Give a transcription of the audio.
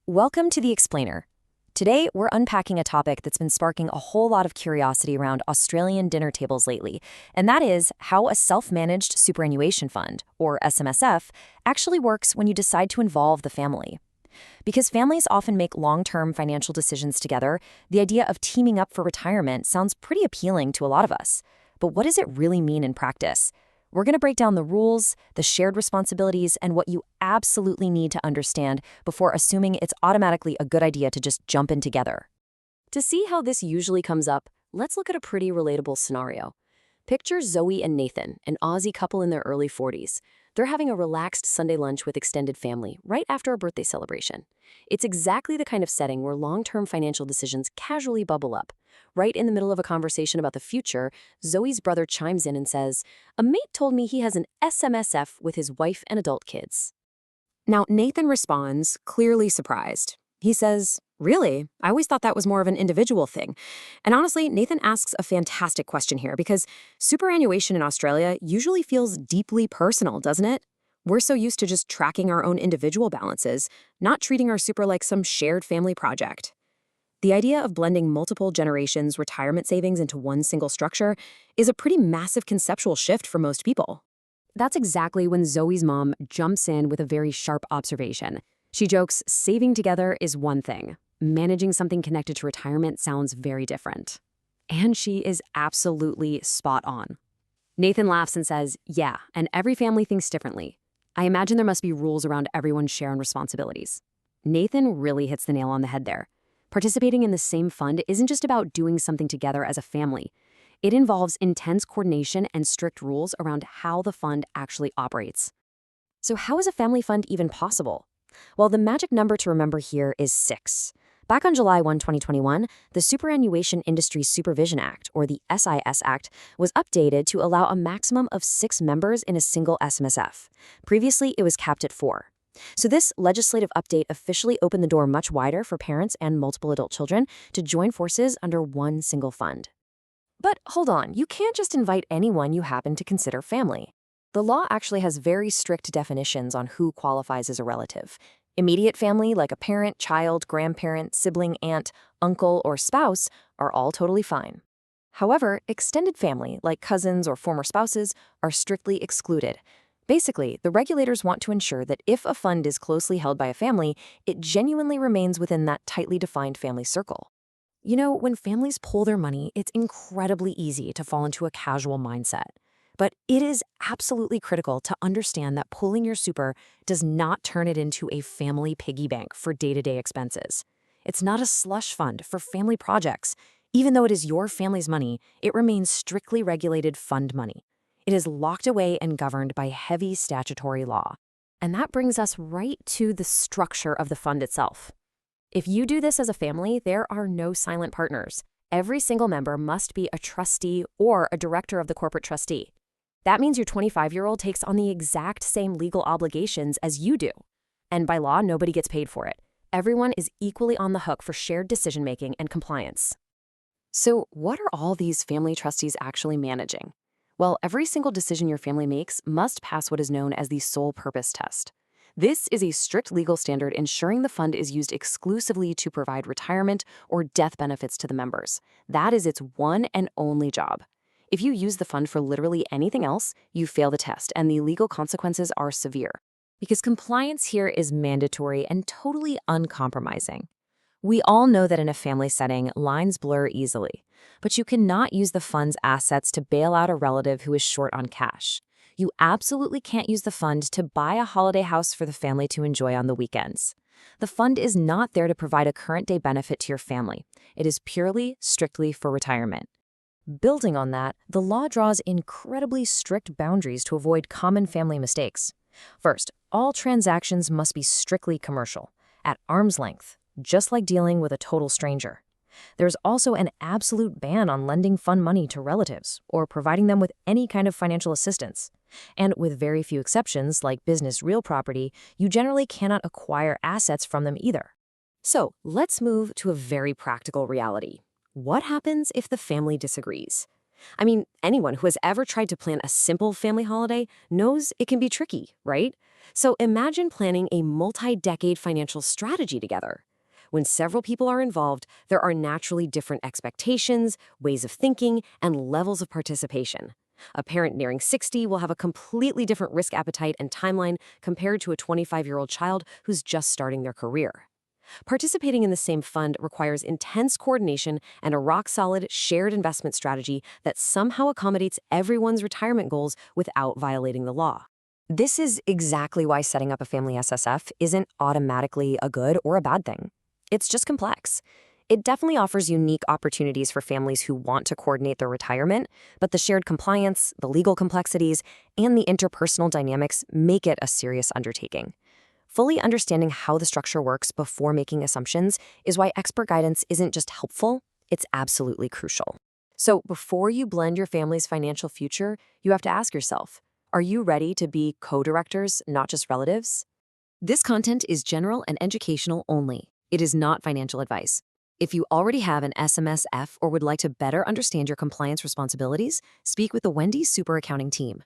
Welcome to The Explainer. Today, we're unpacking a topic that's been sparking a whole lot of curiosity around Australian dinner tables lately, and that is how a self-managed superannuation fund, or SMSF, actually works when you decide to involve the family. Because families often make long-term financial decisions together, the idea of teaming up for retirement sounds pretty appealing to a lot of us. But what does it really mean in practice? We're going to break down the rules, the shared responsibilities, and what you absolutely need to understand before assuming it's automatically a good idea to just jump in together. To see how this usually comes up, let's look at a pretty relatable scenario. Picture Zoe and Nathan, an Aussie couple in their early 40s. They're having a relaxed Sunday lunch with extended family right after a birthday celebration. It's exactly the kind of setting where long-term financial decisions casually bubble up. Right in the middle of a conversation about the future, Zoe's brother chimes in and says, "A mate told me he has an SMSF with his wife and adult kids." Now, Nathan responds, clearly surprised. He says, "Really? I always thought that was more of an individual thing." And honestly, Nathan asks a fantastic question here because superannuation in Australia usually feels deeply personal, doesn't it? We're so used to just tracking our own individual balances, not treating our super like some shared family project. The idea of blending multiple generations' retirement savings into one single structure is a pretty massive conceptual shift for most people. That's exactly when Zoe's mom jumps in with a very sharp observation. She jokes, saving together is one thing. Managing something connected to retirement sounds very different. And she is absolutely spot on. Nathan laughs and says, "Yeah, and every family thinks differently. I imagine there must be rules around everyone's share and responsibilities." Nathan really hits the nail on the head there. Participating in the same fund isn't just about doing something together as a family. It involves intense coordination and strict rules around how the fund actually operates. So how is a family fund even possible? Well, the magic number to remember here is 6. Back on July 1, 2021, the Superannuation Industry Supervision Act, or the SIS Act, was updated to allow a maximum of 6 members in a single SMSF. Previously, it was capped at 4. So this legislative update officially opened the door much wider for parents and multiple adult children to join forces under one single fund. But hold on, you can't just invite anyone you happen to consider family. The law actually has very strict definitions on who qualifies as a relative. Immediate family, like a parent, child, grandparent, sibling, aunt, uncle, or spouse, are all totally fine. However, extended family, like cousins or former spouses, are strictly excluded. Basically, the regulators want to ensure that if a fund is closely held by a family, it genuinely remains within that tightly defined family circle. You know, when families pool their money, it's incredibly easy to fall into a casual mindset. But it is absolutely critical to understand that pooling your super does not turn it into a family piggy bank for day-to-day expenses. It's not a slush fund for family projects. Even though it is your family's money, it remains strictly regulated fund money. It is locked away and governed by heavy statutory law. And that brings us right to the structure of the fund itself. If you do this as a family, there are no silent partners. Every single member must be a trustee or a director of the corporate trustee. That means your 25-year-old takes on the exact same legal obligations as you do. And by law, nobody gets paid for it. Everyone is equally on the hook for shared decision-making and compliance. So what are all these family trustees actually managing? Well, every single decision your family makes must pass what is known as the sole purpose test. This is a strict legal standard ensuring the fund is used exclusively to provide retirement or death benefits to the members. That is its one and only job. If you use the fund for literally anything else, you fail the test, and the legal consequences are severe. Because compliance here is mandatory and totally uncompromising. We all know that in a family setting, lines blur easily, but you cannot use the fund's assets to bail out a relative who is short on cash. You absolutely can't use the fund to buy a holiday house for the family to enjoy on the weekends. The fund is not there to provide a current-day benefit to your family. It is purely, strictly for retirement. Building on that, the law draws incredibly strict boundaries to avoid common family mistakes. First, all transactions must be strictly commercial, at arm's length, just like dealing with a total stranger. There's also an absolute ban on lending fund money to relatives or providing them with any kind of financial assistance. And with very few exceptions, like business real property, you generally cannot acquire assets from them either. So let's move to a very practical reality. What happens if the family disagrees? I mean, anyone who has ever tried to plan a simple family holiday knows it can be tricky, right? So imagine planning a multi-decade financial strategy together. When several people are involved, there are naturally different expectations, ways of thinking, and levels of participation. A parent nearing 60 will have a completely different risk appetite and timeline compared to a 25-year-old child who's just starting their career. Participating in the same fund requires intense coordination and a rock-solid shared investment strategy that somehow accommodates everyone's retirement goals without violating the law. This is exactly why setting up a family SSF isn't automatically a good or a bad thing. It's just complex. It definitely offers unique opportunities for families who want to coordinate their retirement, but the shared compliance, the legal complexities, and the interpersonal dynamics make it a serious undertaking. Fully understanding how the structure works before making assumptions is why expert guidance isn't just helpful, it's absolutely crucial. So before you blend your family's financial future, you have to ask yourself, are you ready to be co-directors, not just relatives? This content is general and educational only. It is not financial advice. If you already have an SMSF or would like to better understand your compliance responsibilities, speak with the Wendy Super Accounting team.